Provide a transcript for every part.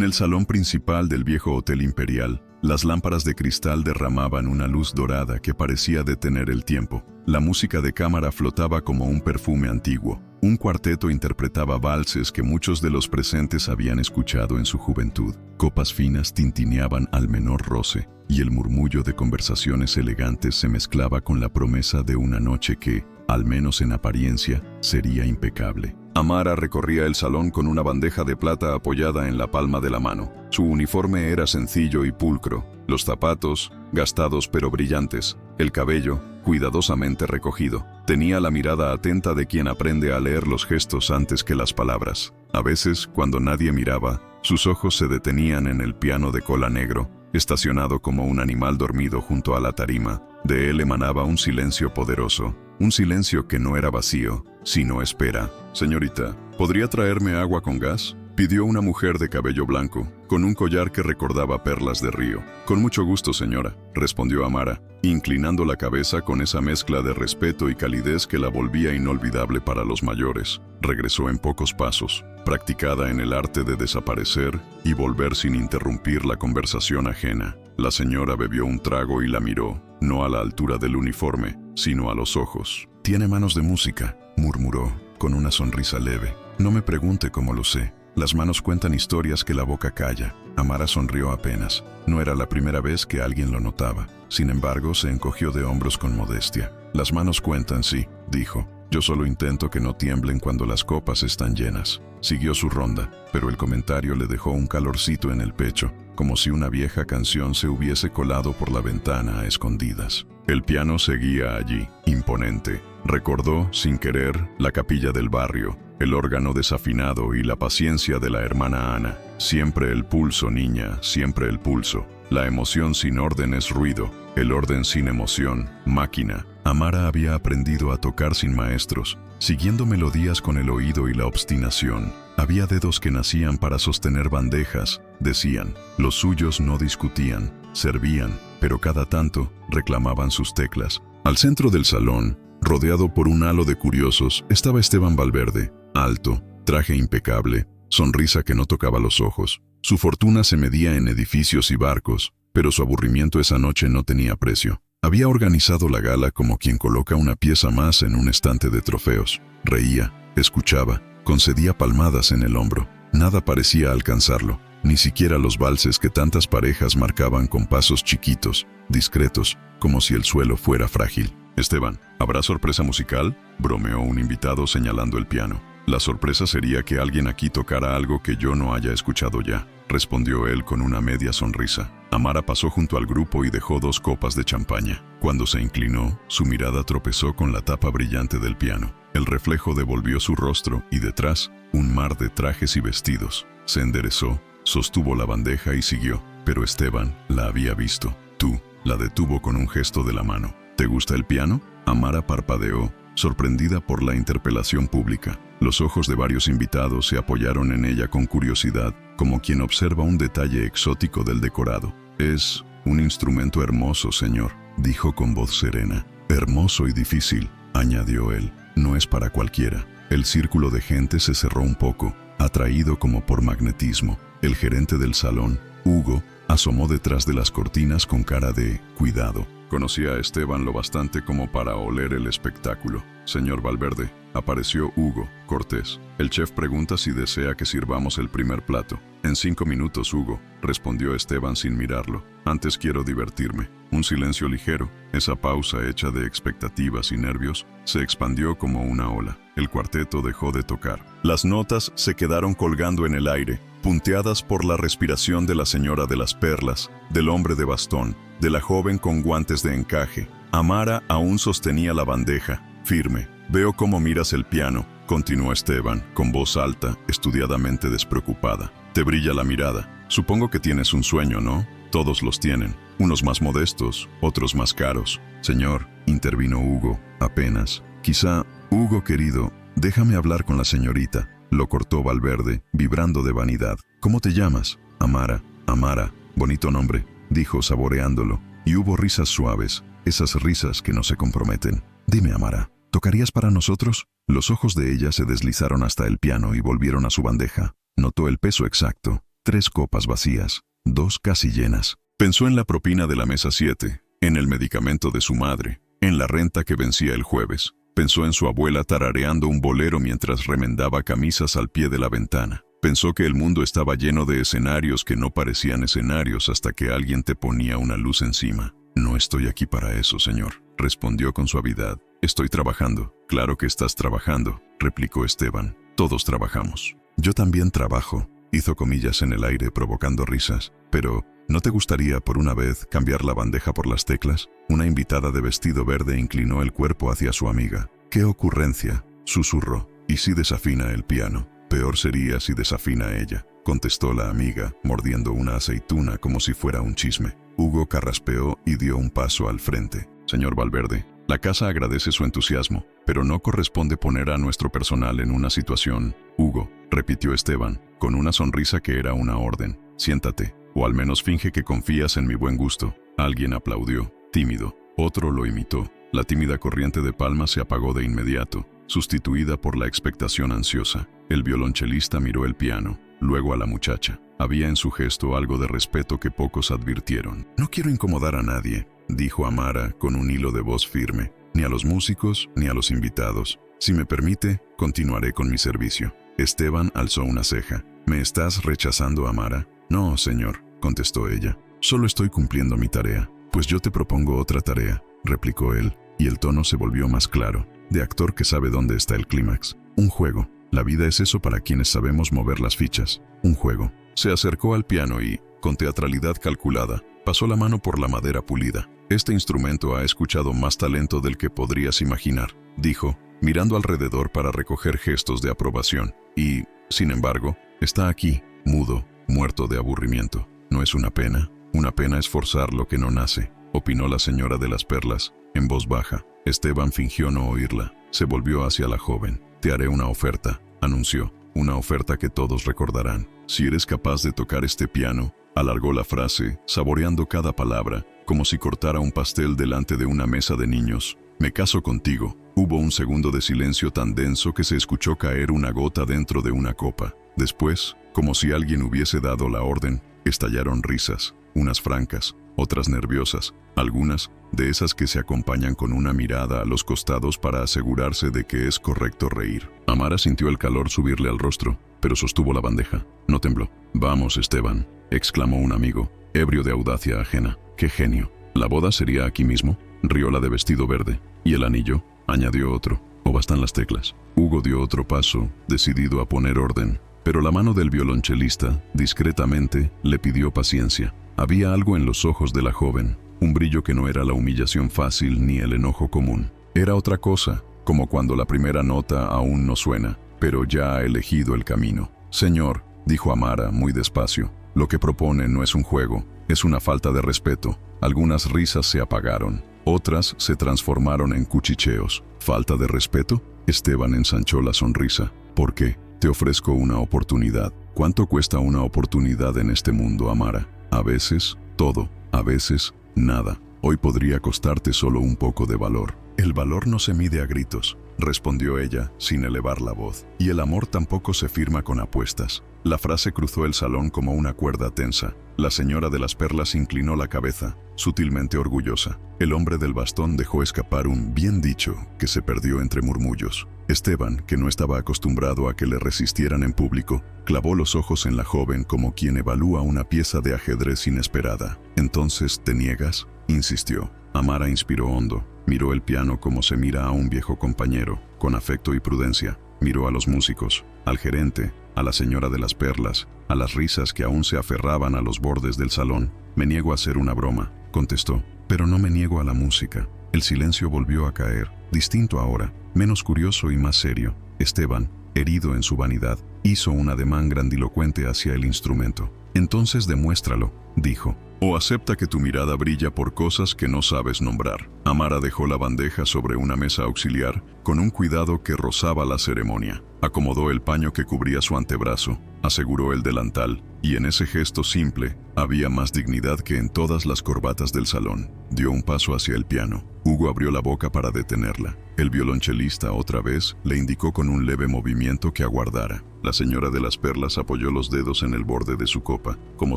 En el salón principal del viejo Hotel Imperial, las lámparas de cristal derramaban una luz dorada que parecía detener el tiempo. La música de cámara flotaba como un perfume antiguo. Un cuarteto interpretaba valses que muchos de los presentes habían escuchado en su juventud. Copas finas tintineaban al menor roce, y el murmullo de conversaciones elegantes se mezclaba con la promesa de una noche que, al menos en apariencia, sería impecable. Amara recorría el salón con una bandeja de plata apoyada en la palma de la mano. Su uniforme era sencillo y pulcro, los zapatos, gastados pero brillantes, el cabello, cuidadosamente recogido. Tenía la mirada atenta de quien aprende a leer los gestos antes que las palabras. A veces, cuando nadie miraba, sus ojos se detenían en el piano de cola negro, estacionado como un animal dormido junto a la tarima. De él emanaba un silencio poderoso, un silencio que no era vacío, sino espera. «Señorita, ¿podría traerme agua con gas?», pidió una mujer de cabello blanco, con un collar que recordaba perlas de río. «Con mucho gusto, señora», respondió Amara, inclinando la cabeza con esa mezcla de respeto y calidez que la volvía inolvidable para los mayores. Regresó en pocos pasos, practicada en el arte de desaparecer y volver sin interrumpir la conversación ajena. La señora bebió un trago y la miró, no a la altura del uniforme, sino a los ojos. «Tiene manos de música», murmuró, con una sonrisa leve. «No me pregunte cómo lo sé. Las manos cuentan historias que la boca calla». Amara sonrió apenas. No era la primera vez que alguien lo notaba. Sin embargo, se encogió de hombros con modestia. «Las manos cuentan, sí», dijo. «Yo solo intento que no tiemblen cuando las copas están llenas». Siguió su ronda, pero el comentario le dejó un calorcito en el pecho, como si una vieja canción se hubiese colado por la ventana a escondidas. El piano seguía allí, imponente. Recordó, sin querer, la capilla del barrio, el órgano desafinado y la paciencia de la hermana Ana. Siempre el pulso, niña, siempre el pulso. La emoción sin orden es ruido, el orden sin emoción, máquina. Amara había aprendido a tocar sin maestros, siguiendo melodías con el oído y la obstinación. Había dedos que nacían para sostener bandejas, decían. Los suyos no discutían, servían, pero cada tanto reclamaban sus teclas. Al centro del salón, rodeado por un halo de curiosos, estaba Esteban Valverde, alto, traje impecable, sonrisa que no tocaba los ojos. Su fortuna se medía en edificios y barcos, pero su aburrimiento esa noche no tenía precio. Había organizado la gala como quien coloca una pieza más en un estante de trofeos. Reía, escuchaba, concedía palmadas en el hombro. Nada parecía alcanzarlo, ni siquiera los valses que tantas parejas marcaban con pasos chiquitos, discretos, como si el suelo fuera frágil. «Esteban, ¿habrá sorpresa musical?», bromeó un invitado señalando el piano. «La sorpresa sería que alguien aquí tocara algo que yo no haya escuchado ya», respondió él con una media sonrisa. Amara pasó junto al grupo y dejó 2 copas de champaña. Cuando se inclinó, su mirada tropezó con la tapa brillante del piano. El reflejo devolvió su rostro y detrás, un mar de trajes y vestidos. Se enderezó, sostuvo la bandeja y siguió. Pero Esteban la había visto. «Tú», la detuvo con un gesto de la mano. «¿Te gusta el piano?». Amara parpadeó, sorprendida por la interpelación pública. Los ojos de varios invitados se apoyaron en ella con curiosidad, como quien observa un detalle exótico del decorado. «Es un instrumento hermoso, señor», dijo con voz serena. «Hermoso y difícil», añadió él. «No es para cualquiera». El círculo de gente se cerró un poco, atraído como por magnetismo. El gerente del salón, Hugo, asomó detrás de las cortinas con cara de cuidado. Conocía a Esteban lo bastante como para oler el espectáculo. «Señor Valverde», apareció Hugo, cortés. «El chef pregunta si desea que sirvamos el primer plato». «En 5 minutos, Hugo», respondió Esteban sin mirarlo. «Antes quiero divertirme». Un silencio ligero, esa pausa hecha de expectativas y nervios, se expandió como una ola. El cuarteto dejó de tocar. Las notas se quedaron colgando en el aire, punteadas por la respiración de la señora de las perlas, del hombre de bastón, de la joven con guantes de encaje. Amara aún sostenía la bandeja, firme. «Veo cómo miras el piano», continuó Esteban, con voz alta, estudiadamente despreocupada. «Te brilla la mirada. Supongo que tienes un sueño, ¿no? Todos los tienen, unos más modestos, otros más caros». «Señor», intervino Hugo, apenas. «Quizá, Hugo querido, déjame hablar con la señorita», lo cortó Valverde, vibrando de vanidad. «¿Cómo te llamas?». «Amara». «Amara, bonito nombre», dijo saboreándolo, y hubo risas suaves, esas risas que no se comprometen. «Dime, Amara, ¿tocarías para nosotros?». Los ojos de ella se deslizaron hasta el piano y volvieron a su bandeja. Notó el peso exacto, 3 copas vacías, 2 casi llenas. Pensó en la propina de la mesa 7, en el medicamento de su madre, en la renta que vencía el jueves. Pensó en su abuela tarareando un bolero mientras remendaba camisas al pie de la ventana. Pensó que el mundo estaba lleno de escenarios que no parecían escenarios hasta que alguien te ponía una luz encima. «No estoy aquí para eso, señor», respondió con suavidad. «Estoy trabajando». «Claro que estás trabajando», replicó Esteban. «Todos trabajamos». «Yo también trabajo», hizo comillas en el aire provocando risas. «Pero, ¿no te gustaría por una vez cambiar la bandeja por las teclas?» Una invitada de vestido verde inclinó el cuerpo hacia su amiga. «¡Qué ocurrencia!», susurró. «¿Y si desafina el piano?» «Peor sería si desafina ella», contestó la amiga, mordiendo una aceituna como si fuera un chisme. Hugo carraspeó y dio un paso al frente. «Señor Valverde, la casa agradece su entusiasmo, pero no corresponde poner a nuestro personal en una situación». «Hugo», repitió Esteban, con una sonrisa que era una orden. «Siéntate, o al menos finge que confías en mi buen gusto». Alguien aplaudió, tímido. Otro lo imitó. La tímida corriente de palmas se apagó de inmediato, sustituida por la expectación ansiosa. El violonchelista miró el piano, luego a la muchacha. Había en su gesto algo de respeto que pocos advirtieron. «No quiero incomodar a nadie», dijo Amara con un hilo de voz firme. «Ni a los músicos, ni a los invitados. Si me permite, continuaré con mi servicio». Esteban alzó una ceja. «¿Me estás rechazando, Amara?» «No, señor», contestó ella. «Solo estoy cumpliendo mi tarea». «Pues yo te propongo otra tarea», replicó él, y el tono se volvió más claro, de actor que sabe dónde está el clímax. «Un juego. La vida es eso para quienes sabemos mover las fichas. Un juego». Se acercó al piano y, con teatralidad calculada, pasó la mano por la madera pulida. «Este instrumento ha escuchado más talento del que podrías imaginar», dijo, mirando alrededor para recoger gestos de aprobación. «Y, sin embargo, está aquí, mudo, muerto de aburrimiento. ¿No es una pena? Una pena es forzar lo que no nace», opinó la señora de las perlas, en voz baja. Esteban fingió no oírla. Se volvió hacia la joven. «Te haré una oferta», anunció. «Una oferta que todos recordarán. Si eres capaz de tocar este piano», alargó la frase, saboreando cada palabra, como si cortara un pastel delante de una mesa de niños. «Me caso contigo». Hubo un segundo de silencio tan denso que se escuchó caer una gota dentro de una copa. Después, como si alguien hubiese dado la orden, estallaron risas, unas francas, otras nerviosas, algunas de esas que se acompañan con una mirada a los costados para asegurarse de que es correcto reír. Amara sintió el calor subirle al rostro, pero sostuvo la bandeja. No tembló. «Vamos, Esteban», exclamó un amigo, ebrio de audacia ajena. «¡Qué genio! ¿La boda sería aquí mismo?», rió la de vestido verde. «¿Y el anillo?», añadió otro. «¿O bastan las teclas?». Hugo dio otro paso, decidido a poner orden, pero la mano del violonchelista, discretamente, le pidió paciencia. Había algo en los ojos de la joven, un brillo que no era la humillación fácil ni el enojo común. Era otra cosa, como cuando la primera nota aún no suena, pero ya ha elegido el camino. «Señor», dijo Amara muy despacio, «lo que propone no es un juego, es una falta de respeto». Algunas risas se apagaron, otras se transformaron en cuchicheos. «¿Falta de respeto?». Esteban ensanchó la sonrisa. «¿Por qué? Te ofrezco una oportunidad». «¿Cuánto cuesta una oportunidad en este mundo, Amara?». «A veces, todo. A veces, nada. Hoy podría costarte solo un poco de valor». «El valor no se mide a gritos», respondió ella, sin elevar la voz. «Y el amor tampoco se firma con apuestas». La frase cruzó el salón como una cuerda tensa. La señora de las perlas inclinó la cabeza, sutilmente orgullosa. El hombre del bastón dejó escapar un «bien dicho» que se perdió entre murmullos. Esteban, que no estaba acostumbrado a que le resistieran en público, clavó los ojos en la joven como quien evalúa una pieza de ajedrez inesperada. «¿Entonces te niegas?», insistió. Amara inspiró hondo. Miró el piano como se mira a un viejo compañero, con afecto y prudencia. Miró a los músicos, al gerente, a la señora de las perlas, a las risas que aún se aferraban a los bordes del salón. «Me niego a hacer una broma», contestó. «Pero no me niego a la música». El silencio volvió a caer, distinto ahora, menos curioso y más serio. Esteban, herido en su vanidad, hizo un ademán grandilocuente hacia el instrumento. «Entonces demuéstralo», dijo. «O acepta que tu mirada brilla por cosas que no sabes nombrar». Amara dejó la bandeja sobre una mesa auxiliar, con un cuidado que rozaba la ceremonia. Acomodó el paño que cubría su antebrazo, aseguró el delantal, y en ese gesto simple había más dignidad que en todas las corbatas del salón. Dio un paso hacia el piano. Hugo abrió la boca para detenerla. El violonchelista otra vez le indicó con un leve movimiento que aguardara. La señora de las perlas apoyó los dedos en el borde de su copa, como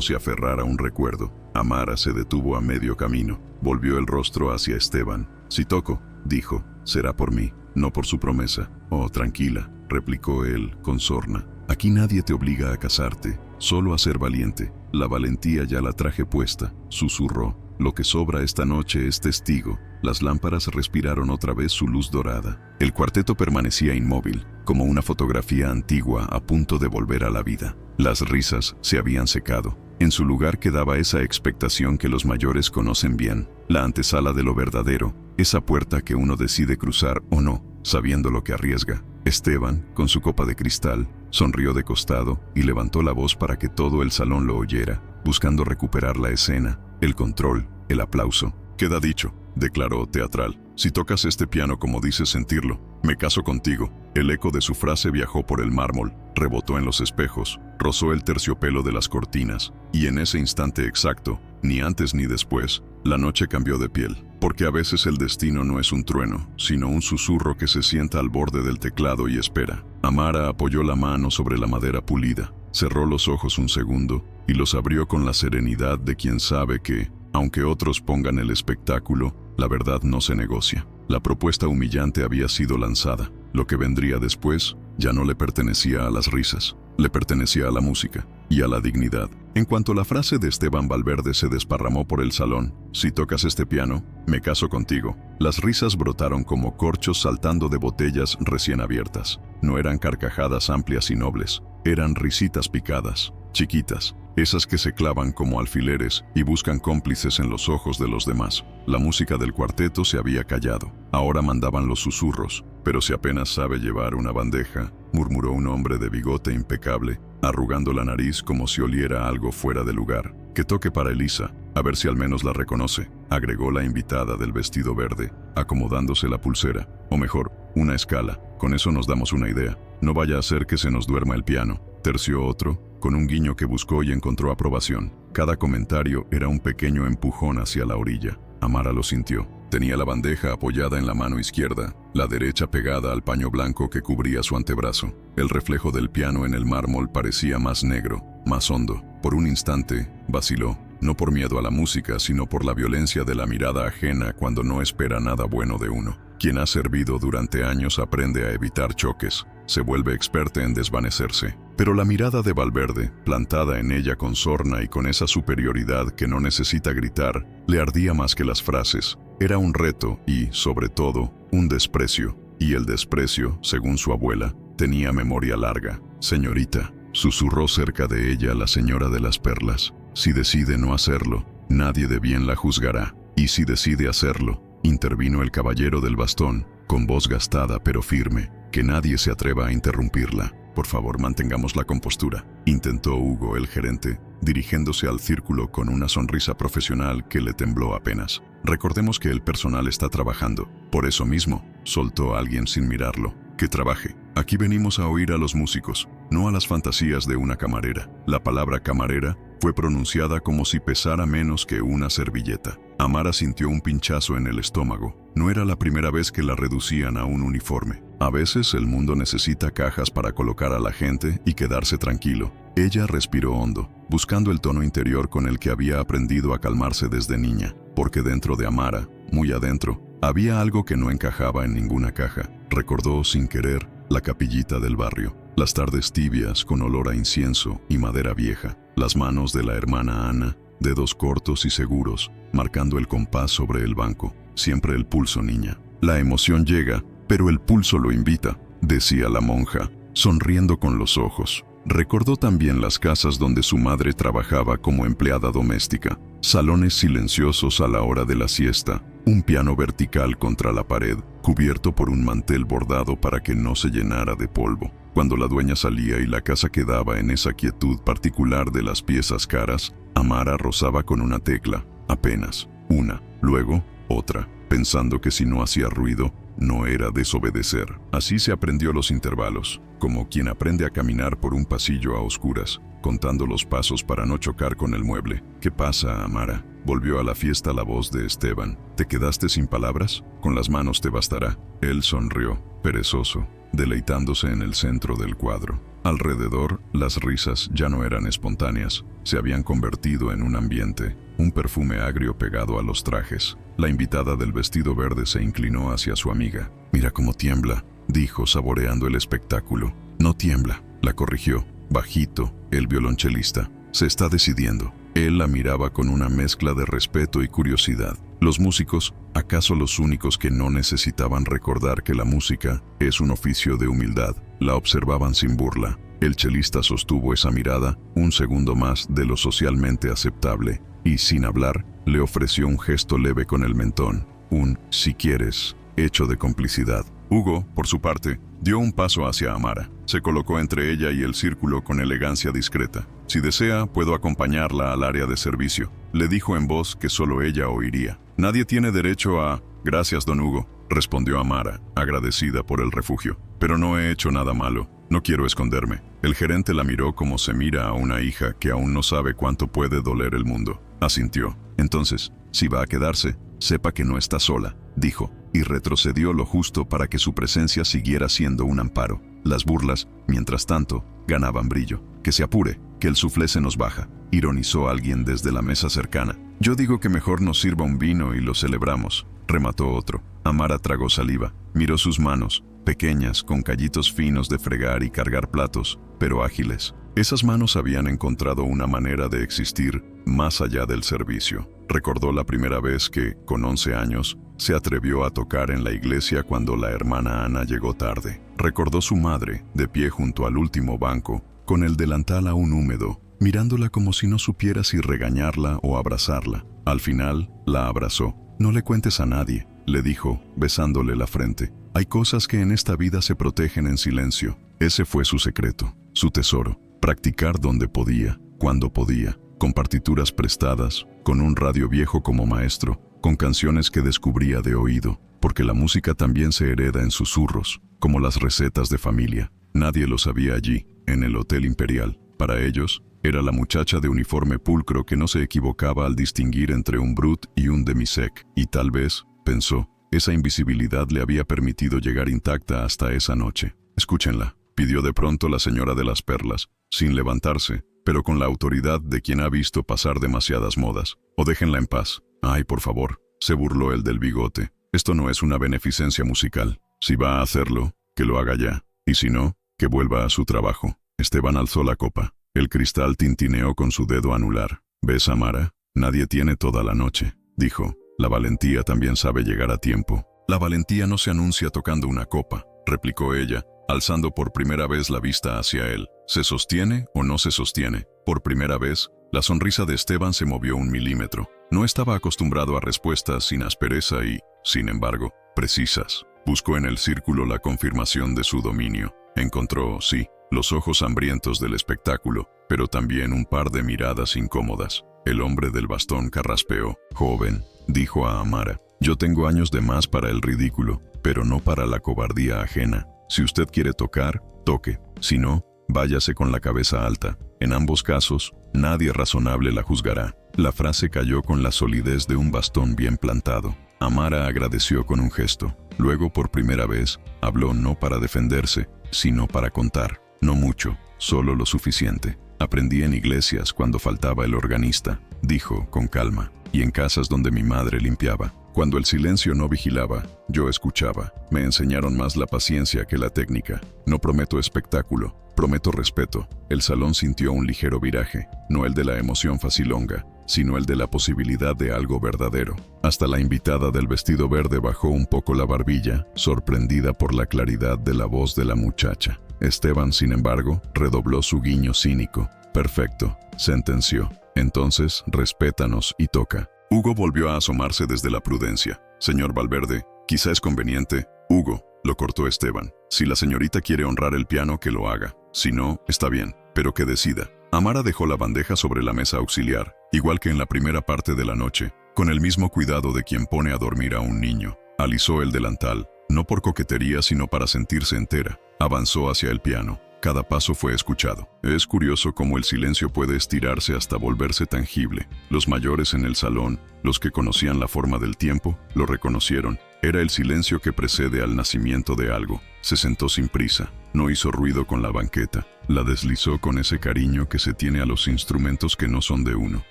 si aferrara un recuerdo. Amara se detuvo a medio camino. Volvió el rostro hacia Esteban. «Si toco», dijo, «será por mí, no por su promesa». «Oh, tranquila», replicó él con sorna. «Aquí nadie te obliga a casarte, solo a ser valiente. La valentía ya la traje puesta», susurró. «Lo que sobra esta noche es testigo». Las lámparas respiraron otra vez su luz dorada. El cuarteto permanecía inmóvil, como una fotografía antigua a punto de volver a la vida. Las risas se habían secado. En su lugar quedaba esa expectación que los mayores conocen bien, la antesala de lo verdadero, esa puerta que uno decide cruzar o no, sabiendo lo que arriesga. Esteban, con su copa de cristal, sonrió de costado y levantó la voz para que todo el salón lo oyera, buscando recuperar la escena, el control, el aplauso. «Queda dicho», declaró teatral. «Si tocas este piano como dices sentirlo, me caso contigo». El eco de su frase viajó por el mármol, rebotó en los espejos, rozó el terciopelo de las cortinas, y en ese instante exacto, ni antes ni después, la noche cambió de piel. Porque a veces el destino no es un trueno, sino un susurro que se sienta al borde del teclado y espera. Amara apoyó la mano sobre la madera pulida, cerró los ojos un segundo, y los abrió con la serenidad de quien sabe que, aunque otros pongan el espectáculo, la verdad no se negocia. La propuesta humillante había sido lanzada. Lo que vendría después ya no le pertenecía a las risas, le pertenecía a la música y a la dignidad. En cuanto la frase de Esteban Valverde se desparramó por el salón, «Si tocas este piano, me caso contigo», las risas brotaron como corchos saltando de botellas recién abiertas. No eran carcajadas amplias y nobles, eran risitas picadas, chiquitas, esas que se clavan como alfileres y buscan cómplices en los ojos de los demás. La música del cuarteto se había callado. Ahora mandaban los susurros. «Pero si apenas sabe llevar una bandeja», murmuró un hombre de bigote impecable, arrugando la nariz como si oliera algo fuera de lugar. «Que toque para Elisa, a ver si al menos la reconoce», agregó la invitada del vestido verde, acomodándose la pulsera. «O mejor, una escala. Con eso nos damos una idea. No vaya a ser que se nos duerma el piano», terció otro, con un guiño que buscó y encontró aprobación. Cada comentario era un pequeño empujón hacia la orilla. Amara lo sintió. Tenía la bandeja apoyada en la mano izquierda, la derecha pegada al paño blanco que cubría su antebrazo. El reflejo del piano en el mármol parecía más negro, más hondo. Por un instante, vaciló, no por miedo a la música, sino por la violencia de la mirada ajena cuando no espera nada bueno de uno. Quien ha servido durante años aprende a evitar choques, se vuelve experta en desvanecerse. Pero la mirada de Valverde, plantada en ella con sorna y con esa superioridad que no necesita gritar, le ardía más que las frases. Era un reto y, sobre todo, un desprecio. Y el desprecio, según su abuela, tenía memoria larga. «Señorita», susurró cerca de ella la señora de las perlas, «si decide no hacerlo, nadie de bien la juzgará. Y si decide hacerlo», intervino el caballero del bastón, con voz gastada pero firme, «que nadie se atreva a interrumpirla. Por favor, mantengamos la compostura», intentó Hugo, el gerente, dirigiéndose al círculo con una sonrisa profesional que le tembló apenas. «Recordemos que el personal está trabajando. Por eso mismo», soltó alguien sin mirarlo, «que trabaje. Aquí venimos a oír a los músicos, no a las fantasías de una camarera». La palabra camarera fue pronunciada como si pesara menos que una servilleta. Amara sintió un pinchazo en el estómago. No era la primera vez que la reducían a un uniforme. A veces el mundo necesita cajas para colocar a la gente y quedarse tranquilo. Ella respiró hondo, buscando el tono interior con el que había aprendido a calmarse desde niña, porque dentro de Amara, muy adentro, había algo que no encajaba en ninguna caja. Recordó sin querer la capillita del barrio, las tardes tibias con olor a incienso y madera vieja, las manos de la hermana Ana, dedos cortos y seguros, marcando el compás sobre el banco. Siempre el pulso, niña. La emoción llega, pero el pulso lo invita, decía la monja, sonriendo con los ojos. Recordó también las casas donde su madre trabajaba como empleada doméstica, salones silenciosos a la hora de la siesta, un piano vertical contra la pared, cubierto por un mantel bordado para que no se llenara de polvo. Cuando la dueña salía y la casa quedaba en esa quietud particular de las piezas caras, Amara rozaba con una tecla, apenas, una, luego, otra, pensando que si no hacía ruido, no era desobedecer. Así se aprendió los intervalos, como quien aprende a caminar por un pasillo a oscuras, contando los pasos para no chocar con el mueble. «¿Qué pasa, Amara?», volvió a la fiesta la voz de Esteban. «¿Te quedaste sin palabras? Con las manos te bastará». Él sonrió, perezoso, deleitándose en el centro del cuadro. Alrededor, las risas ya no eran espontáneas, se habían convertido en un ambiente, un perfume agrio pegado a los trajes. La invitada del vestido verde se inclinó hacia su amiga. «Mira cómo tiembla», dijo, saboreando el espectáculo. «No tiembla», la corrigió, bajito, el violonchelista. «Se está decidiendo». Él la miraba con una mezcla de respeto y curiosidad. Los músicos, ¿acaso los únicos que no necesitaban recordar que la música es un oficio de humildad? La observaban sin burla. El chelista sostuvo esa mirada un segundo más de lo socialmente aceptable y, sin hablar, le ofreció un gesto leve con el mentón, un «si quieres», hecho de complicidad. Hugo, por su parte, dio un paso hacia Amara. Se colocó entre ella y el círculo con elegancia discreta. «Si desea, puedo acompañarla al área de servicio», le dijo en voz que solo ella oiría. «Nadie tiene derecho a...» «Gracias, don Hugo», respondió Amara, agradecida por el refugio. «Pero no he hecho nada malo. No quiero esconderme». El gerente la miró como se mira a una hija que aún no sabe cuánto puede doler el mundo. Asintió. «Entonces, si va a quedarse, sepa que no está sola», dijo, y retrocedió lo justo para que su presencia siguiera siendo un amparo. Las burlas, mientras tanto, ganaban brillo. «Que se apure, que el suflé se nos baja», ironizó alguien desde la mesa cercana. «Yo digo que mejor nos sirva un vino y lo celebramos», remató otro. Amara tragó saliva, miró sus manos, pequeñas, con callitos finos de fregar y cargar platos, pero ágiles. Esas manos habían encontrado una manera de existir más allá del servicio. Recordó la primera vez que, con 11 años, se atrevió a tocar en la iglesia cuando la hermana Ana llegó tarde. Recordó su madre, de pie junto al último banco, con el delantal aún húmedo, mirándola como si no supiera si regañarla o abrazarla. Al final, la abrazó. «No le cuentes a nadie», le dijo, besándole la frente. «Hay cosas que en esta vida se protegen en silencio». Ese fue su secreto, su tesoro. Practicar donde podía, cuando podía, con partituras prestadas, con un radio viejo como maestro, con canciones que descubría de oído, porque la música también se hereda en susurros, como las recetas de familia. Nadie lo sabía allí, en el Hotel Imperial. Para ellos, era la muchacha de uniforme pulcro que no se equivocaba al distinguir entre un brut y un demisec, y tal vez, pensó, esa invisibilidad le había permitido llegar intacta hasta esa noche. «Escúchenla», pidió de pronto la señora de las perlas, sin levantarse, pero con la autoridad de quien ha visto pasar demasiadas modas. «O déjenla en paz». «Ay, por favor», se burló el del bigote. «Esto no es una beneficencia musical. Si va a hacerlo, que lo haga ya. Y si no, que vuelva a su trabajo». Esteban alzó la copa. El cristal tintineó con su dedo anular. «¿Ves, Amara? Nadie tiene toda la noche», dijo. «La valentía también sabe llegar a tiempo». «La valentía no se anuncia tocando una copa», replicó ella, alzando por primera vez la vista hacia él. «¿Se sostiene o no se sostiene?» Por primera vez, la sonrisa de Esteban se movió 1 milímetro. No estaba acostumbrado a respuestas sin aspereza y, sin embargo, precisas. Buscó en el círculo la confirmación de su dominio. Encontró, sí, los ojos hambrientos del espectáculo, pero también un par de miradas incómodas. El hombre del bastón carraspeó. «Joven», dijo a Amara, «yo tengo años de más para el ridículo, pero no para la cobardía ajena. Si usted quiere tocar, toque. Si no, váyase con la cabeza alta. En ambos casos, nadie razonable la juzgará». La frase cayó con la solidez de un bastón bien plantado. Amara agradeció con un gesto. Luego, por primera vez, habló no para defenderse, sino para contar. «No mucho, solo lo suficiente. Aprendí en iglesias cuando faltaba el organista», dijo con calma, «y en casas donde mi madre limpiaba. Cuando el silencio no vigilaba, yo escuchaba. Me enseñaron más la paciencia que la técnica. No prometo espectáculo, prometo respeto». El salón sintió un ligero viraje, no el de la emoción facilonga, sino el de la posibilidad de algo verdadero. Hasta la invitada del vestido verde bajó un poco la barbilla, sorprendida por la claridad de la voz de la muchacha. Esteban, sin embargo, redobló su guiño cínico. «Perfecto», sentenció. «Entonces, respétanos y toca». Hugo volvió a asomarse desde la prudencia. «Señor Valverde, quizá es conveniente». «Hugo», lo cortó Esteban. «Si la señorita quiere honrar el piano, que lo haga. Si no, está bien, pero que decida». Amara dejó la bandeja sobre la mesa auxiliar, igual que en la primera parte de la noche, con el mismo cuidado de quien pone a dormir a un niño. Alisó el delantal, no por coquetería sino para sentirse entera. Avanzó hacia el piano. Cada paso fue escuchado. Es curioso cómo el silencio puede estirarse hasta volverse tangible. Los mayores en el salón, los que conocían la forma del tiempo, lo reconocieron. Era el silencio que precede al nacimiento de algo. Se sentó sin prisa. No hizo ruido con la banqueta. La deslizó con ese cariño que se tiene a los instrumentos que no son de uno.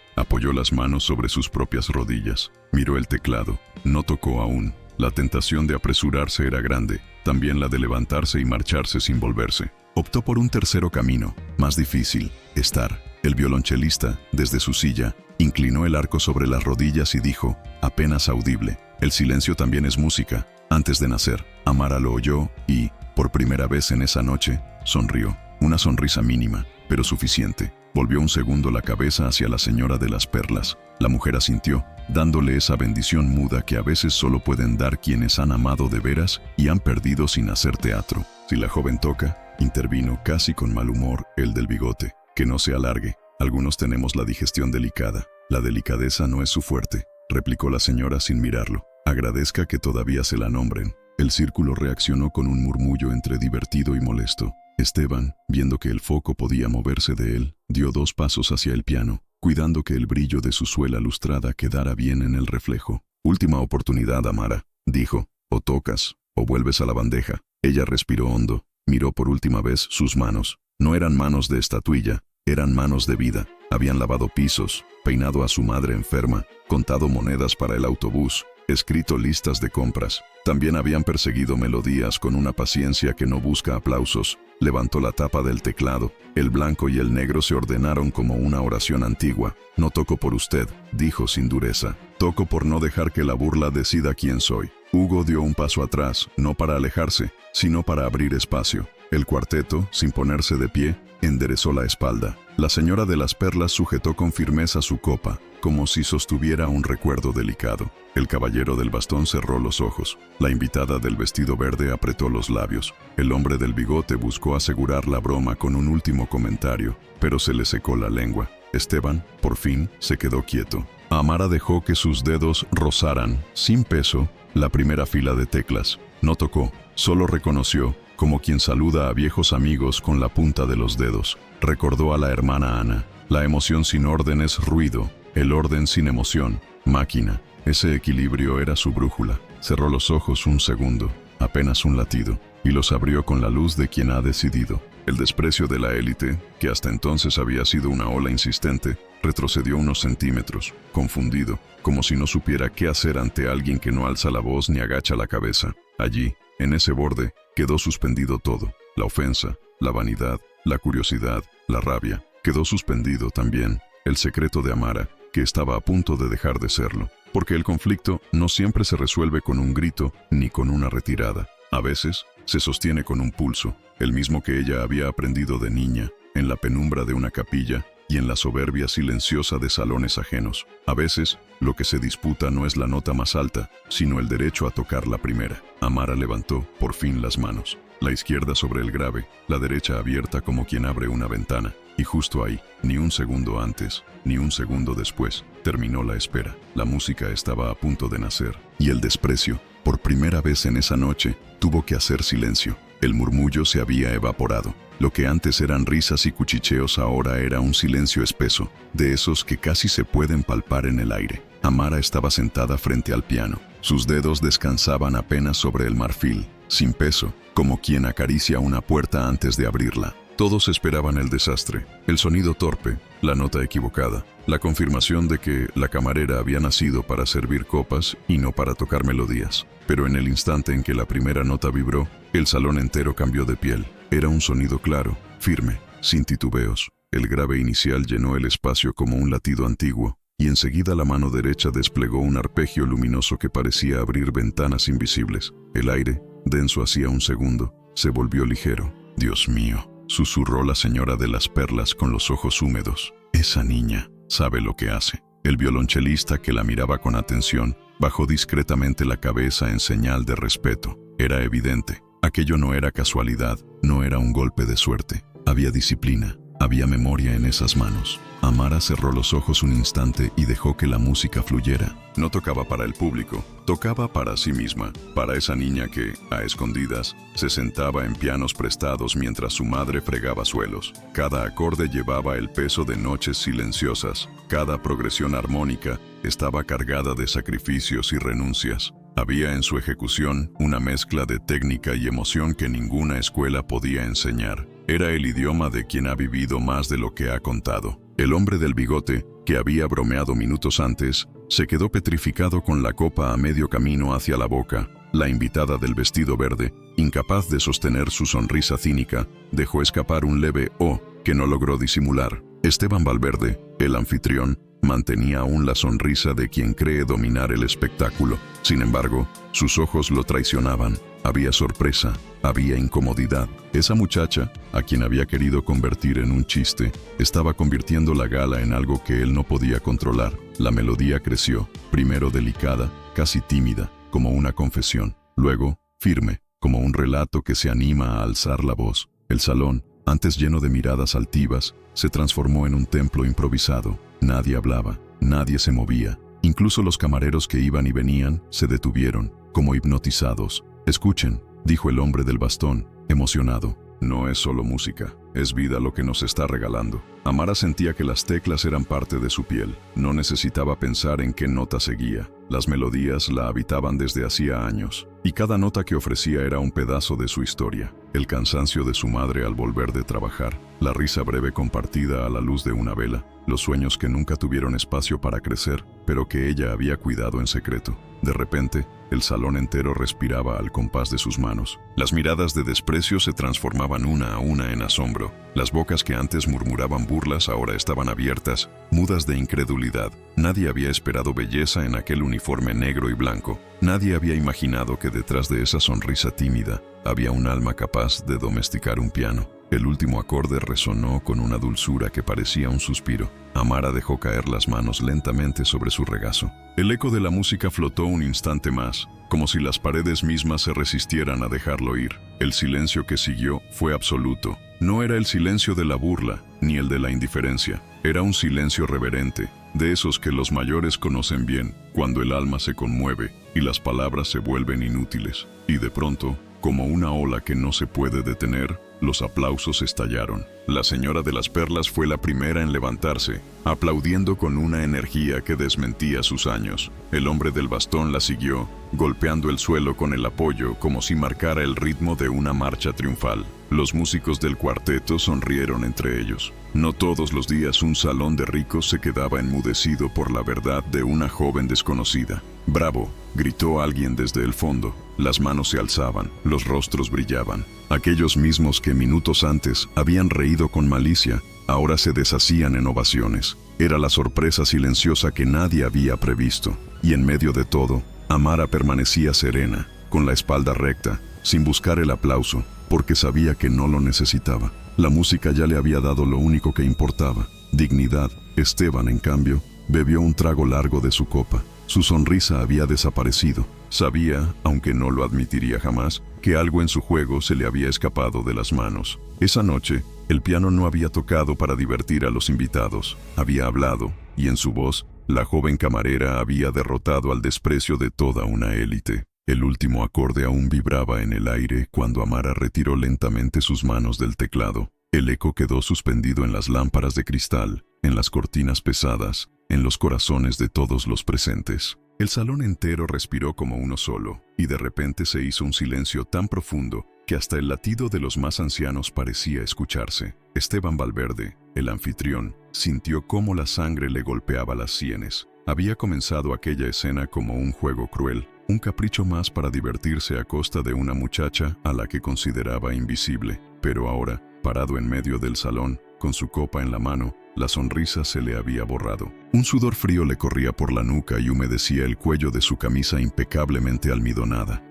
Apoyó las manos sobre sus propias rodillas. Miró el teclado. No tocó aún. La tentación de apresurarse era grande, también la de levantarse y marcharse sin volverse. Optó por un tercero camino, más difícil, estar. El violonchelista, desde su silla, inclinó el arco sobre las rodillas y dijo, apenas audible, el silencio también es música. Antes de nacer, Amara lo oyó y, por primera vez en esa noche, sonrió. Una sonrisa mínima, pero suficiente. Volvió un segundo la cabeza hacia la señora de las perlas. La mujer asintió, dándole esa bendición muda que a veces solo pueden dar quienes han amado de veras y han perdido sin hacer teatro. Si la joven toca, intervino casi con mal humor el del bigote. Que no se alargue. Algunos tenemos la digestión delicada. La delicadeza no es su fuerte, replicó la señora sin mirarlo. Agradezca que todavía se la nombren. El círculo reaccionó con un murmullo entre divertido y molesto. Esteban, viendo que el foco podía moverse de él, dio 2 pasos hacia el piano, cuidando que el brillo de su suela lustrada quedara bien en el reflejo. Última oportunidad, Amara, dijo, o tocas, o vuelves a la bandeja. Ella respiró hondo, miró por última vez sus manos. No eran manos de estatuilla, eran manos de vida. Habían lavado pisos, peinado a su madre enferma, contado monedas para el autobús, escrito listas de compras. También habían perseguido melodías con una paciencia que no busca aplausos. Levantó la tapa del teclado. El blanco y el negro se ordenaron como una oración antigua. No toco por usted, dijo sin dureza. Toco por no dejar que la burla decida quién soy. Hugo dio un paso atrás, no para alejarse, sino para abrir espacio. El cuarteto, sin ponerse de pie, enderezó la espalda. La señora de las perlas sujetó con firmeza su copa, como si sostuviera un recuerdo delicado. El caballero del bastón cerró los ojos. La invitada del vestido verde apretó los labios. El hombre del bigote buscó asegurar la broma con un último comentario, pero se le secó la lengua. Esteban, por fin, se quedó quieto. Amara dejó que sus dedos rozaran, sin peso, la primera fila de teclas. No tocó, solo reconoció, como quien saluda a viejos amigos con la punta de los dedos. Recordó a la hermana Ana. La emoción sin orden es ruido, el orden sin emoción, máquina. Ese equilibrio era su brújula. Cerró los ojos un segundo, apenas un latido, y los abrió con la luz de quien ha decidido. El desprecio de la élite, que hasta entonces había sido una ola insistente, retrocedió unos centímetros, confundido, como si no supiera qué hacer ante alguien que no alza la voz ni agacha la cabeza. Allí, en ese borde, quedó suspendido todo. La ofensa, la vanidad, la curiosidad, la rabia. Quedó suspendido también el secreto de Amara, que estaba a punto de dejar de serlo. Porque el conflicto no siempre se resuelve con un grito ni con una retirada. A veces, se sostiene con un pulso, el mismo que ella había aprendido de niña, en la penumbra de una capilla y en la soberbia silenciosa de salones ajenos. A veces, lo que se disputa no es la nota más alta, sino el derecho a tocar la primera. Amara levantó, por fin, las manos. La izquierda sobre el grave, la derecha abierta como quien abre una ventana. Y justo ahí, ni un segundo antes, ni un segundo después, terminó la espera. La música estaba a punto de nacer. Y el desprecio, por primera vez en esa noche, tuvo que hacer silencio. El murmullo se había evaporado. Lo que antes eran risas y cuchicheos ahora era un silencio espeso, de esos que casi se pueden palpar en el aire. Amara estaba sentada frente al piano. Sus dedos descansaban apenas sobre el marfil, sin peso, como quien acaricia una puerta antes de abrirla. Todos esperaban el desastre, el sonido torpe, la nota equivocada, la confirmación de que la camarera había nacido para servir copas y no para tocar melodías. Pero en el instante en que la primera nota vibró, el salón entero cambió de piel. Era un sonido claro, firme, sin titubeos. El grave inicial llenó el espacio como un latido antiguo, y enseguida la mano derecha desplegó un arpegio luminoso que parecía abrir ventanas invisibles. El aire, denso hacía un segundo, se volvió ligero. «Dios mío», susurró la señora de las perlas con los ojos húmedos. «Esa niña sabe lo que hace». El violonchelista, que la miraba con atención, bajó discretamente la cabeza en señal de respeto. Era evidente. Aquello no era casualidad, no era un golpe de suerte. Había disciplina, había memoria en esas manos. Amara cerró los ojos un instante y dejó que la música fluyera. No tocaba para el público, tocaba para sí misma, para esa niña que, a escondidas, se sentaba en pianos prestados mientras su madre fregaba suelos. Cada acorde llevaba el peso de noches silenciosas, cada progresión armónica estaba cargada de sacrificios y renuncias. Había en su ejecución una mezcla de técnica y emoción que ninguna escuela podía enseñar. Era el idioma de quien ha vivido más de lo que ha contado. El hombre del bigote, que había bromeado minutos antes, se quedó petrificado con la copa a medio camino hacia la boca. La invitada del vestido verde, incapaz de sostener su sonrisa cínica, dejó escapar un leve "oh" que no logró disimular. Esteban Valverde, el anfitrión, mantenía aún la sonrisa de quien cree dominar el espectáculo. Sin embargo, sus ojos lo traicionaban. Había sorpresa, había incomodidad. Esa muchacha, a quien había querido convertir en un chiste, estaba convirtiendo la gala en algo que él no podía controlar. La melodía creció, primero delicada, casi tímida, como una confesión. Luego, firme, como un relato que se anima a alzar la voz. El salón, antes lleno de miradas altivas, se transformó en un templo improvisado. Nadie hablaba, nadie se movía. Incluso los camareros que iban y venían se detuvieron, como hipnotizados. «Escuchen», dijo el hombre del bastón, emocionado. «No es solo música, es vida lo que nos está regalando». Amara sentía que las teclas eran parte de su piel. No necesitaba pensar en qué nota seguía. Las melodías la habitaban desde hacía años, y cada nota que ofrecía era un pedazo de su historia. El cansancio de su madre al volver de trabajar, la risa breve compartida a la luz de una vela, los sueños que nunca tuvieron espacio para crecer, pero que ella había cuidado en secreto. De repente, el salón entero respiraba al compás de sus manos. Las miradas de desprecio se transformaban una a una en asombro. Las bocas que antes murmuraban burlas ahora estaban abiertas, mudas de incredulidad. Nadie había esperado belleza en aquel uniforme negro y blanco. Nadie había imaginado que detrás de esa sonrisa tímida había un alma capaz de domesticar un piano. El último acorde resonó con una dulzura que parecía un suspiro. Amara dejó caer las manos lentamente sobre su regazo. El eco de la música flotó un instante más, como si las paredes mismas se resistieran a dejarlo ir. El silencio que siguió fue absoluto. No era el silencio de la burla, ni el de la indiferencia. Era un silencio reverente, de esos que los mayores conocen bien, cuando el alma se conmueve y las palabras se vuelven inútiles. Y de pronto, como una ola que no se puede detener, los aplausos estallaron. La señora de las perlas fue la primera en levantarse, aplaudiendo con una energía que desmentía sus años. El hombre del bastón la siguió, golpeando el suelo con el apoyo como si marcara el ritmo de una marcha triunfal. Los músicos del cuarteto sonrieron entre ellos. No todos los días un salón de ricos se quedaba enmudecido por la verdad de una joven desconocida. «¡Bravo!», gritó alguien desde el fondo. Las manos se alzaban, los rostros brillaban. Aquellos mismos que minutos antes habían reído con malicia, ahora se deshacían en ovaciones. Era la sorpresa silenciosa que nadie había previsto. Y en medio de todo, Amara permanecía serena, con la espalda recta, sin buscar el aplauso, porque sabía que no lo necesitaba. La música ya le había dado lo único que importaba: dignidad. Esteban, en cambio, bebió un trago largo de su copa. Su sonrisa había desaparecido. Sabía, aunque no lo admitiría jamás, que algo en su juego se le había escapado de las manos. Esa noche, el piano no había tocado para divertir a los invitados. Había hablado, y en su voz, la joven camarera había derrotado al desprecio de toda una élite. El último acorde aún vibraba en el aire cuando Amara retiró lentamente sus manos del teclado. El eco quedó suspendido en las lámparas de cristal, en las cortinas pesadas, en los corazones de todos los presentes. El salón entero respiró como uno solo, y de repente se hizo un silencio tan profundo que hasta el latido de los más ancianos parecía escucharse. Esteban Valverde, el anfitrión, sintió cómo la sangre le golpeaba las sienes. Había comenzado aquella escena como un juego cruel, un capricho más para divertirse a costa de una muchacha a la que consideraba invisible. Pero ahora, parado en medio del salón, con su copa en la mano, la sonrisa se le había borrado. Un sudor frío le corría por la nuca y humedecía el cuello de su camisa impecablemente almidonada.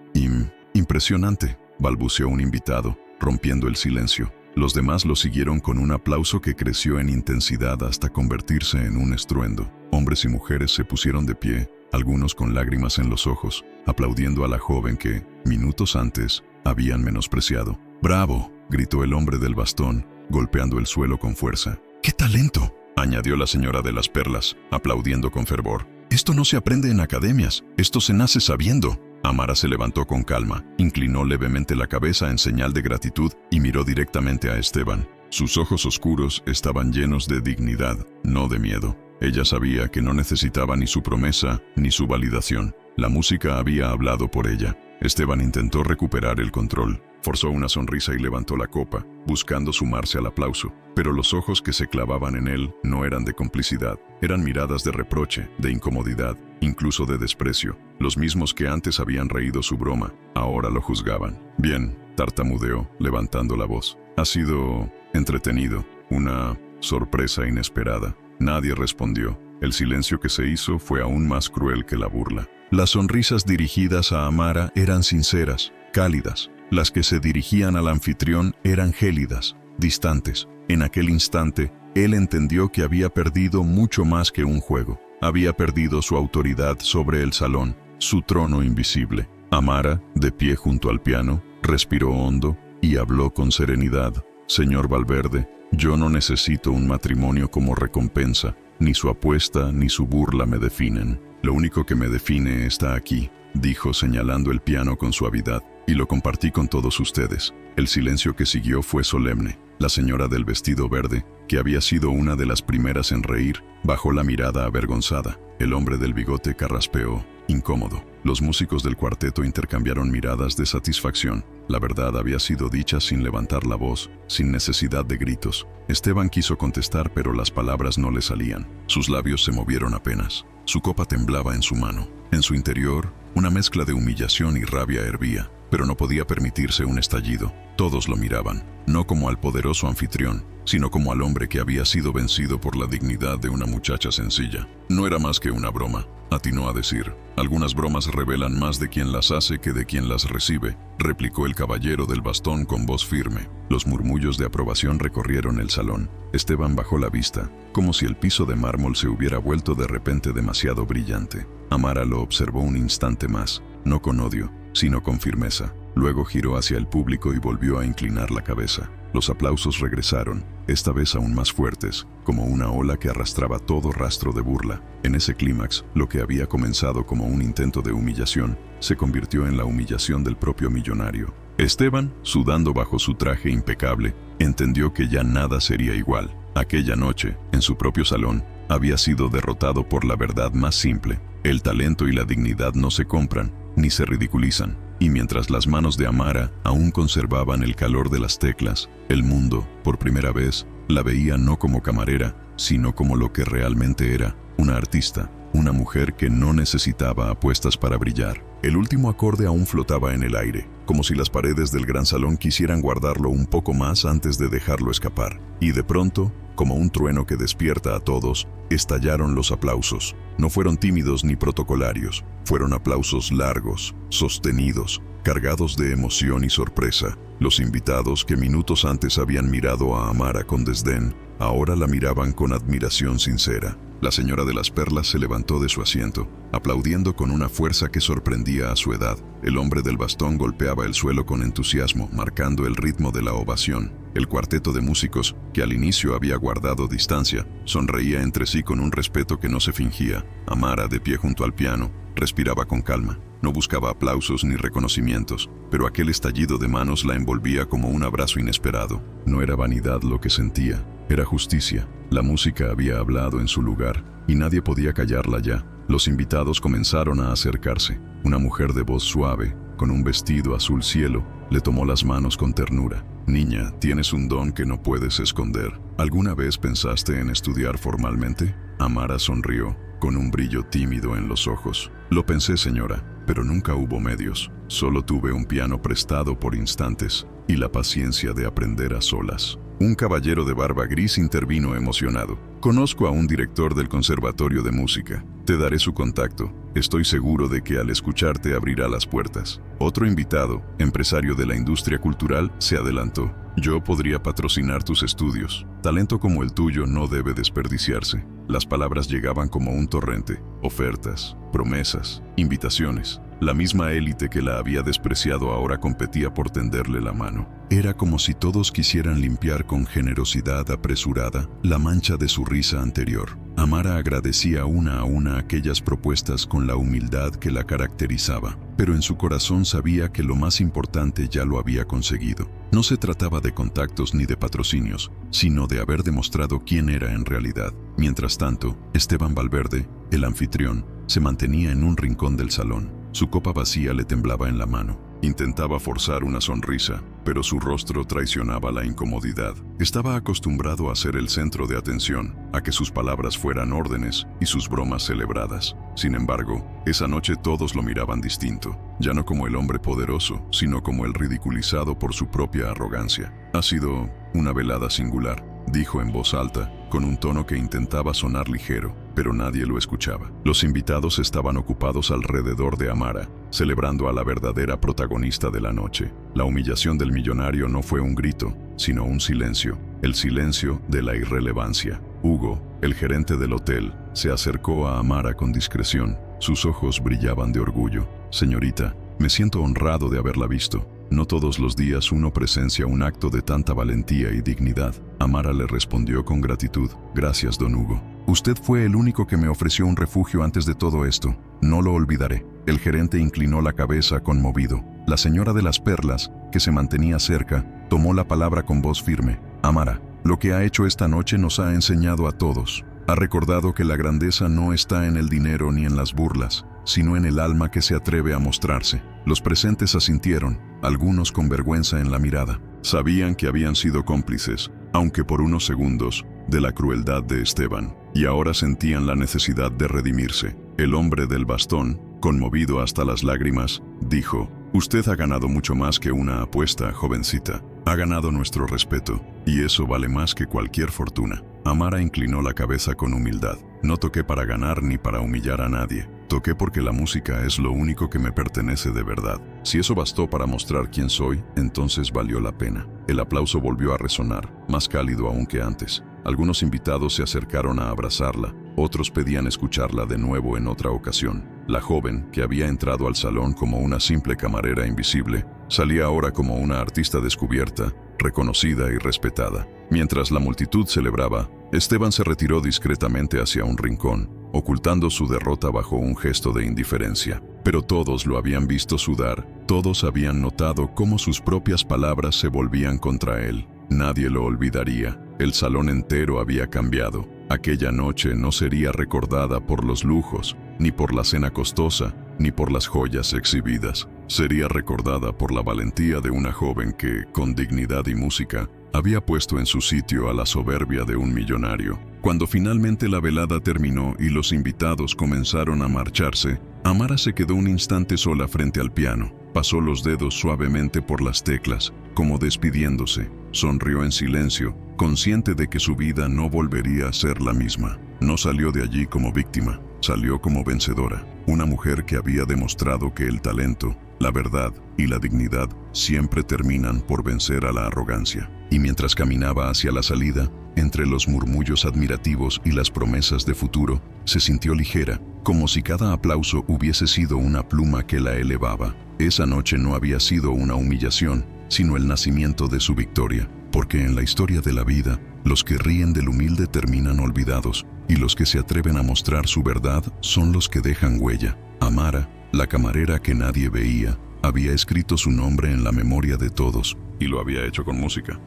«Impresionante», balbuceó un invitado, rompiendo el silencio. Los demás lo siguieron con un aplauso que creció en intensidad hasta convertirse en un estruendo. Hombres y mujeres se pusieron de pie, algunos con lágrimas en los ojos, aplaudiendo a la joven que, minutos antes, habían menospreciado. «¡Bravo!», gritó el hombre del bastón, golpeando el suelo con fuerza. «¡Qué talento!», añadió la señora de las perlas, aplaudiendo con fervor. «Esto no se aprende en academias, esto se nace sabiendo». Amara se levantó con calma, inclinó levemente la cabeza en señal de gratitud y miró directamente a Esteban. Sus ojos oscuros estaban llenos de dignidad, no de miedo. Ella sabía que no necesitaba ni su promesa ni su validación. La música había hablado por ella. Esteban intentó recuperar el control. Forzó una sonrisa y levantó la copa, buscando sumarse al aplauso. Pero los ojos que se clavaban en él no eran de complicidad. Eran miradas de reproche, de incomodidad, incluso de desprecio. Los mismos que antes habían reído su broma, ahora lo juzgaban. Bien, tartamudeó, levantando la voz. Ha sido entretenido, una sorpresa inesperada. Nadie respondió. El silencio que se hizo fue aún más cruel que la burla. Las sonrisas dirigidas a Amara eran sinceras, cálidas. Las que se dirigían al anfitrión eran gélidas, distantes. En aquel instante, él entendió que había perdido mucho más que un juego. Había perdido su autoridad sobre el salón, su trono invisible. Amara, de pie junto al piano, respiró hondo y habló con serenidad. Señor Valverde, yo no necesito un matrimonio como recompensa. Ni su apuesta ni su burla me definen. Lo único que me define está aquí, dijo señalando el piano con suavidad, y lo compartí con todos ustedes. El silencio que siguió fue solemne. La señora del vestido verde, que había sido una de las primeras en reír, bajó la mirada avergonzada. El hombre del bigote carraspeó, incómodo. Los músicos del cuarteto intercambiaron miradas de satisfacción. La verdad había sido dicha sin levantar la voz, sin necesidad de gritos. Esteban quiso contestar, pero las palabras no le salían. Sus labios se movieron apenas. Su copa temblaba en su mano. En su interior, una mezcla de humillación y rabia hervía, pero no podía permitirse un estallido. Todos lo miraban, no como al poderoso anfitrión, sino como al hombre que había sido vencido por la dignidad de una muchacha sencilla. No era más que una broma, atinó a decir. Algunas bromas revelan más de quien las hace que de quien las recibe, replicó el caballero del bastón con voz firme. Los murmullos de aprobación recorrieron el salón. Esteban bajó la vista, como si el piso de mármol se hubiera vuelto de repente demasiado brillante. Amara lo observó un instante más, no con odio, sino con firmeza. Luego giró hacia el público y volvió a inclinar la cabeza. Los aplausos regresaron, esta vez aún más fuertes, como una ola que arrastraba todo rastro de burla. En ese clímax, lo que había comenzado como un intento de humillación, se convirtió en la humillación del propio millonario. Esteban, sudando bajo su traje impecable, entendió que ya nada sería igual. Aquella noche, en su propio salón, había sido derrotado por la verdad más simple. El talento y la dignidad no se compran, ni se ridiculizan. Y mientras las manos de Amara aún conservaban el calor de las teclas, el mundo, por primera vez, la veía no como camarera, sino como lo que realmente era, una artista, una mujer que no necesitaba apuestas para brillar. El último acorde aún flotaba en el aire, como si las paredes del gran salón quisieran guardarlo un poco más antes de dejarlo escapar. Y de pronto, como un trueno que despierta a todos, estallaron los aplausos. No fueron tímidos ni protocolarios, fueron aplausos largos, sostenidos, cargados de emoción y sorpresa. Los invitados que minutos antes habían mirado a Amara con desdén, ahora la miraban con admiración sincera. La señora de las perlas se levantó de su asiento, aplaudiendo con una fuerza que sorprendía a su edad. El hombre del bastón golpeaba el suelo con entusiasmo, marcando el ritmo de la ovación. El cuarteto de músicos, que al inicio había guardado distancia, sonreía entre sí con un respeto que no se fingía. Amara, de pie junto al piano, respiraba con calma. No buscaba aplausos ni reconocimientos, pero aquel estallido de manos la envolvía como un abrazo inesperado. No era vanidad lo que sentía, era justicia. La música había hablado en su lugar, y nadie podía callarla ya. Los invitados comenzaron a acercarse. Una mujer de voz suave, con un vestido azul cielo, le tomó las manos con ternura. «Niña, tienes un don que no puedes esconder. ¿Alguna vez pensaste en estudiar formalmente?» Amara sonrió, con un brillo tímido en los ojos. «Lo pensé, señora, pero nunca hubo medios. Solo tuve un piano prestado por instantes y la paciencia de aprender a solas». Un caballero de barba gris intervino emocionado. «Conozco a un director del Conservatorio de Música. Te daré su contacto. Estoy seguro de que al escucharte abrirá las puertas». Otro invitado, empresario de la industria cultural, se adelantó. «Yo podría patrocinar tus estudios. Talento como el tuyo no debe desperdiciarse». Las palabras llegaban como un torrente. Ofertas, promesas, invitaciones. La misma élite que la había despreciado ahora competía por tenderle la mano. Era como si todos quisieran limpiar con generosidad apresurada la mancha de su risa anterior. Amara agradecía una a una aquellas propuestas con la humildad que la caracterizaba, pero en su corazón sabía que lo más importante ya lo había conseguido. No se trataba de contactos ni de patrocinios, sino de haber demostrado quién era en realidad. Mientras tanto, Esteban Valverde, el anfitrión, se mantenía en un rincón del salón. Su copa vacía le temblaba en la mano. Intentaba forzar una sonrisa, pero su rostro traicionaba la incomodidad. Estaba acostumbrado a ser el centro de atención, a que sus palabras fueran órdenes y sus bromas celebradas. Sin embargo, esa noche todos lo miraban distinto, ya no como el hombre poderoso, sino como el ridiculizado por su propia arrogancia. Ha sido una velada singular, dijo en voz alta, con un tono que intentaba sonar ligero, pero nadie lo escuchaba. Los invitados estaban ocupados alrededor de Amara, celebrando a la verdadera protagonista de la noche. La humillación del millonario no fue un grito, sino un silencio, el silencio de la irrelevancia. Hugo, el gerente del hotel, se acercó a Amara con discreción. Sus ojos brillaban de orgullo. Señorita, me siento honrado de haberla visto. No todos los días uno presencia un acto de tanta valentía y dignidad. Amara le respondió con gratitud. Gracias, don Hugo. Usted fue el único que me ofreció un refugio antes de todo esto. No lo olvidaré. El gerente inclinó la cabeza conmovido. La señora de las perlas, que se mantenía cerca, tomó la palabra con voz firme. Amara, lo que ha hecho esta noche nos ha enseñado a todos. Ha recordado que la grandeza no está en el dinero ni en las burlas, sino en el alma que se atreve a mostrarse. Los presentes asintieron, algunos con vergüenza en la mirada. Sabían que habían sido cómplices, aunque por unos segundos, de la crueldad de Esteban, y ahora sentían la necesidad de redimirse. El hombre del bastón, conmovido hasta las lágrimas, dijo: «Usted ha ganado mucho más que una apuesta, jovencita. Ha ganado nuestro respeto, y eso vale más que cualquier fortuna». Amara inclinó la cabeza con humildad. «No toqué para ganar ni para humillar a nadie. Toqué porque la música es lo único que me pertenece de verdad. Si eso bastó para mostrar quién soy, entonces valió la pena». El aplauso volvió a resonar, más cálido aún que antes. Algunos invitados se acercaron a abrazarla, otros pedían escucharla de nuevo en otra ocasión. La joven, que había entrado al salón como una simple camarera invisible, salía ahora como una artista descubierta, reconocida y respetada. Mientras la multitud celebraba, Esteban se retiró discretamente hacia un rincón, ocultando su derrota bajo un gesto de indiferencia. Pero todos lo habían visto sudar, todos habían notado cómo sus propias palabras se volvían contra él. Nadie lo olvidaría. El salón entero había cambiado. Aquella noche no sería recordada por los lujos, ni por la cena costosa, ni por las joyas exhibidas. Sería recordada por la valentía de una joven que, con dignidad y música, había puesto en su sitio a la soberbia de un millonario. Cuando finalmente la velada terminó y los invitados comenzaron a marcharse, Amara se quedó un instante sola frente al piano. Pasó los dedos suavemente por las teclas, como despidiéndose. Sonrió en silencio, consciente de que su vida no volvería a ser la misma. No salió de allí como víctima, salió como vencedora. Una mujer que había demostrado que el talento, la verdad y la dignidad siempre terminan por vencer a la arrogancia. Y mientras caminaba hacia la salida, entre los murmullos admirativos y las promesas de futuro, se sintió ligera, como si cada aplauso hubiese sido una pluma que la elevaba. Esa noche no había sido una humillación, sino el nacimiento de su victoria, porque en la historia de la vida, los que ríen del humilde terminan olvidados, y los que se atreven a mostrar su verdad son los que dejan huella. Amara, la camarera que nadie veía, había escrito su nombre en la memoria de todos, y lo había hecho con música.